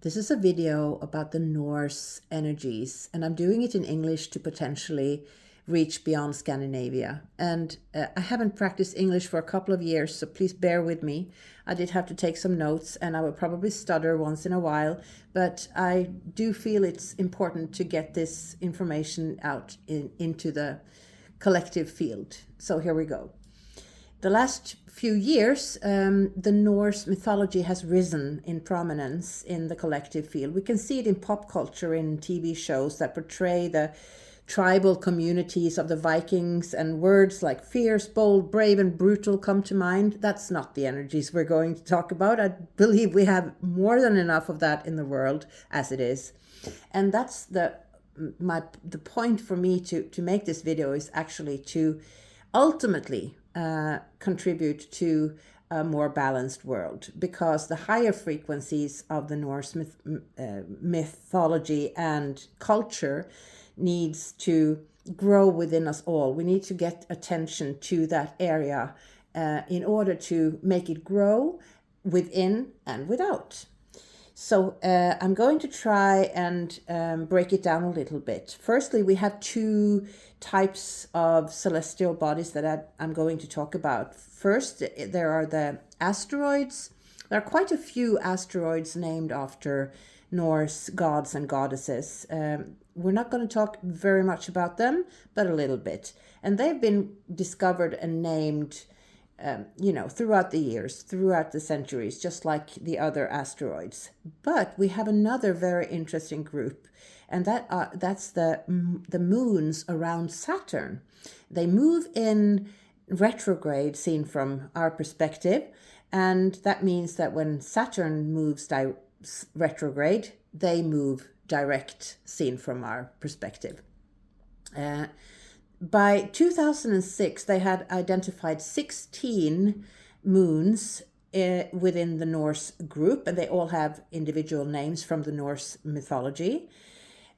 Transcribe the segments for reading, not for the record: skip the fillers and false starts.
This is a video about the Norse energies, and I'm doing it in English to potentially reach beyond Scandinavia. And I haven't practiced English for a couple of years, so please bear with me. I did have to take some notes, and I will probably stutter once in a while, but I do feel it's important to get this information out into the collective field. So here we go. The last few years, the Norse mythology has risen in prominence in the collective field. We can see it in pop culture, in TV shows that portray the tribal communities of the Vikings, and words like fierce, bold, brave, and brutal come to mind. That's not the energies we're going to talk about. I believe we have more than enough of that in the world as it is. And that's the point for me to make this video, is actually to ultimately contribute to a more balanced world, because the higher frequencies of the Norse mythology and culture needs to grow within us all. We need to get attention to that area in order to make it grow within and without. So I'm going to try and break it down a little bit. Firstly, we have two types of celestial bodies that I'm going to talk about. First, there are the asteroids. There are quite a few asteroids named after Norse gods and goddesses. We're not going to talk very much about them, but a little bit. And they've been discovered and named throughout the years, throughout the centuries, just like the other asteroids. But we have another very interesting group, and that's the moons around Saturn. They move in retrograde, seen from our perspective, and that means that when Saturn moves retrograde, they move direct, seen from our perspective. By 2006, they had identified 16 moons within the Norse group, and they all have individual names from the Norse mythology.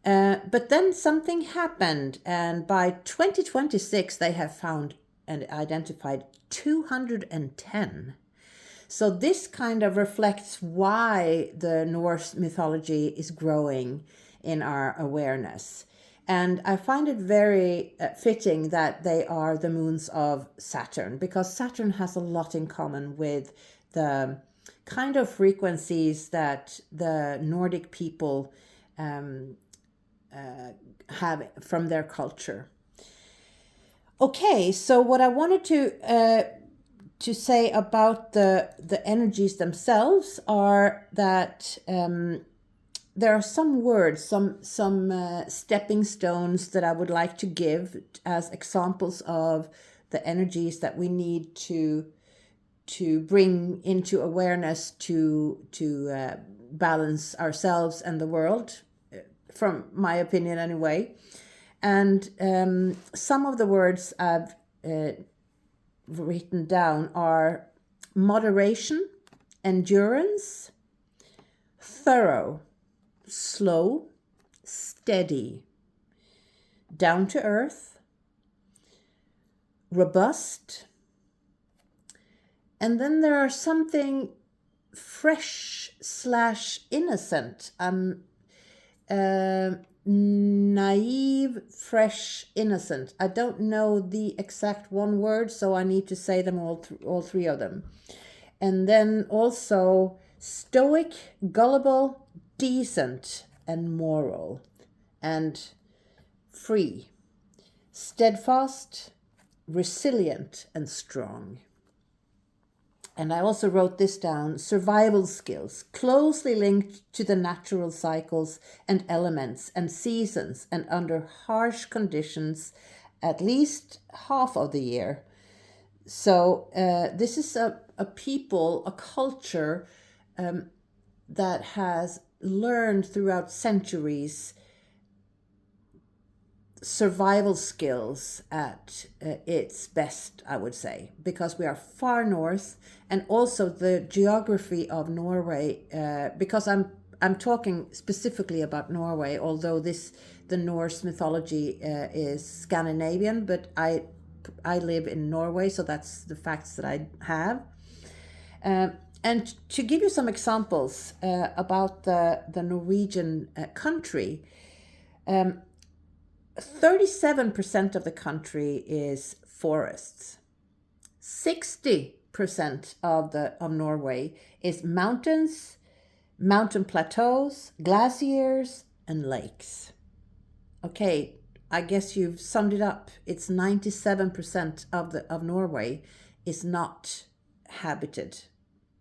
But then something happened, and by 2026, they have found and identified 210. So this kind of reflects why the Norse mythology is growing in our awareness. And I find it very fitting that they are the moons of Saturn, because Saturn has a lot in common with the kind of frequencies that the Nordic people have from their culture. Okay, so what I wanted to say about the energies themselves are that there are some words, some stepping stones that I would like to give as examples of the energies that we need to bring into awareness to balance ourselves and the world, from my opinion anyway. And some of the words I've written down are moderation, endurance, thorough, slow, steady, down to earth, robust, and then there are something fresh/innocent, naive, fresh, innocent. I don't know the exact one word, so I need to say them all three of them. And then also stoic, gullible, decent, and moral, and free, steadfast, resilient, and strong. And I also wrote this down: survival skills, closely linked to the natural cycles and elements and seasons, and under harsh conditions at least half of the year. So this is a people, a culture that has learned throughout centuries survival skills at its best, I would say, because we are far north, and also the geography of Norway, because I'm talking specifically about Norway, although the Norse mythology is Scandinavian, but I live in Norway, so that's the facts that I have. And to give you some examples about the Norwegian country, 37% of the country is forests. 60% of Norway is mountains, mountain plateaus, glaciers, and lakes. Okay, I guess you've summed it up. It's 97% of Norway is not habited.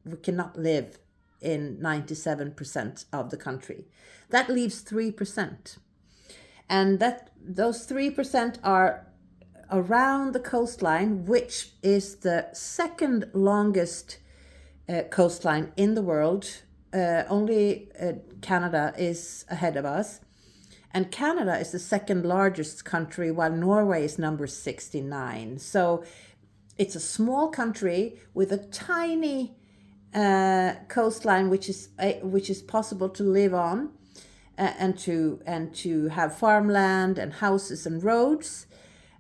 We cannot live in 97% of the country. That leaves 3%. And those 3% are around the coastline, which is the second longest coastline in the world. Only Canada is ahead of us. And Canada is the second largest country, while Norway is number 69. So it's a small country with a tiny coastline, which is possible to live on, and to have farmland and houses and roads,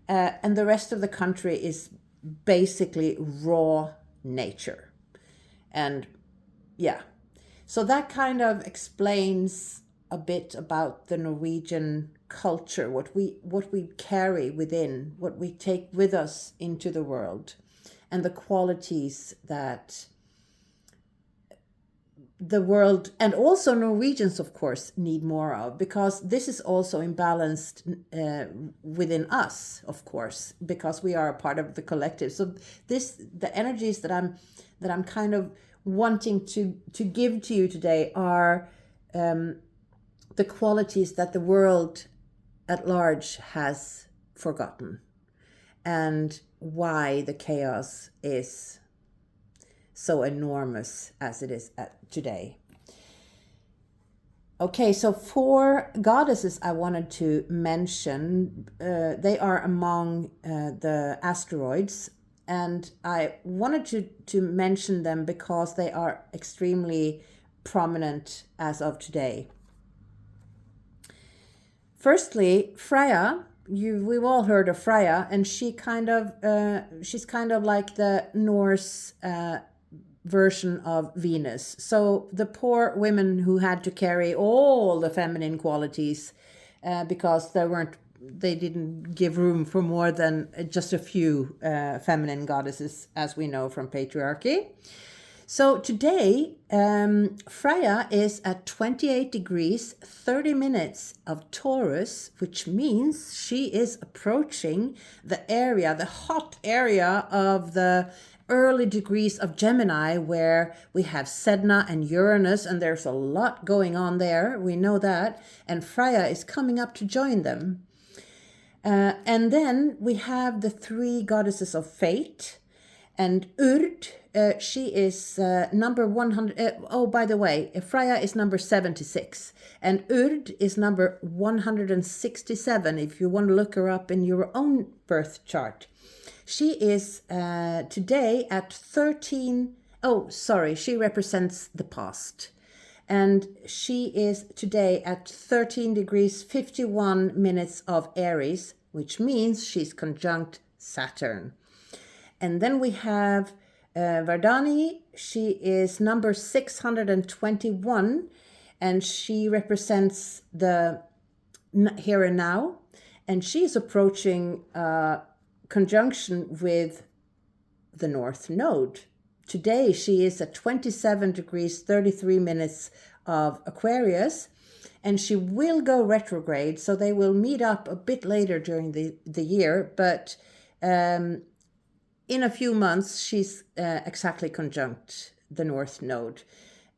and the rest of the country is basically raw nature. And yeah, so that kind of explains a bit about the Norwegian culture, what we carry within, what we take with us into the world, and the qualities that the world, and also Norwegians, of course, need more of, because this is also imbalanced within us, of course, because we are a part of the collective. So the energies that I'm kind of wanting to give to you today are the qualities that the world at large has forgotten, and why the chaos is so enormous as it is today. Okay, so 4 goddesses I wanted to mention. They are among the asteroids, and I wanted to mention them because they are extremely prominent as of today. Firstly, Freya. We've all heard of Freya, and she's kind of like the Norse version of Venus. So the poor women who had to carry all the feminine qualities because they didn't give room for more than just a few feminine goddesses, as we know from patriarchy. So today, Freya is at 28 degrees, 30 minutes of Taurus, which means she is approaching the hot area of the early degrees of Gemini, where we have Sedna and Uranus, and there's a lot going on there. We know that. And Freya is coming up to join them. And then we have the 3 goddesses of fate. And Urd, she is number 100. By the way, Freya is number 76. And Urd is number 167, if you want to look her up in your own birth chart. She is today at 13. Oh, sorry, she represents the past. And she is today at 13 degrees, 51 minutes of Aries, which means she's conjunct Saturn. And then we have Vardani. She is number 621, and she represents the here and now. And she is approaching conjunction with the North Node. Today she is at 27 degrees, 33 minutes of Aquarius, and she will go retrograde, so they will meet up a bit later during the year, but in a few months, she's exactly conjunct the North Node.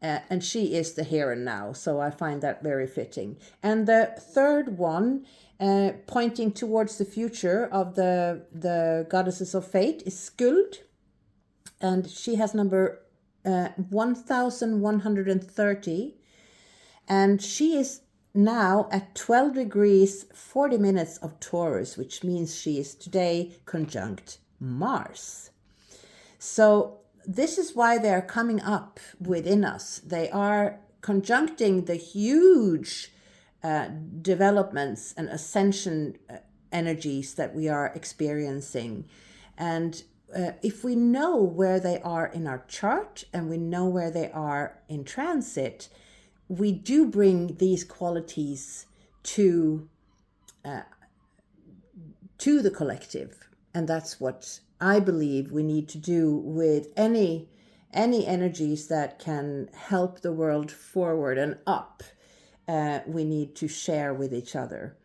And she is the here and now. So I find that very fitting. And the third one, pointing towards the future of the goddesses of fate, is Skuld. And she has number 1130. And she is now at 12 degrees, 40 minutes of Taurus, which means she is today conjunct Mars. So this is why they are coming up within us. They are conjuncting the huge developments and ascension energies that we are experiencing. And if we know where they are in our chart and we know where they are in transit, we do bring these qualities to the collective. And that's what I believe we need to do with any energies that can help the world forward and up. We need to share with each other.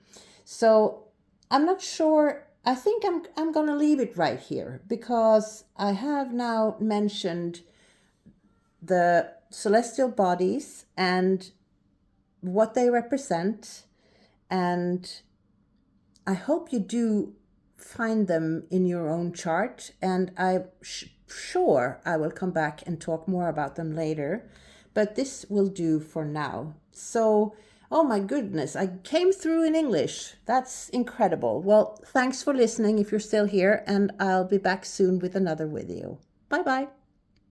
So I'm not sure. I think I'm going to leave it right here, because I have now mentioned the celestial bodies and what they represent, and I hope you do find them in your own chart, and I'm sure I will come back and talk more about them later, but this will do for now. So, oh my goodness, I came through in English. That's incredible. Well, thanks for listening if you're still here, and I'll be back soon with another video. Bye bye.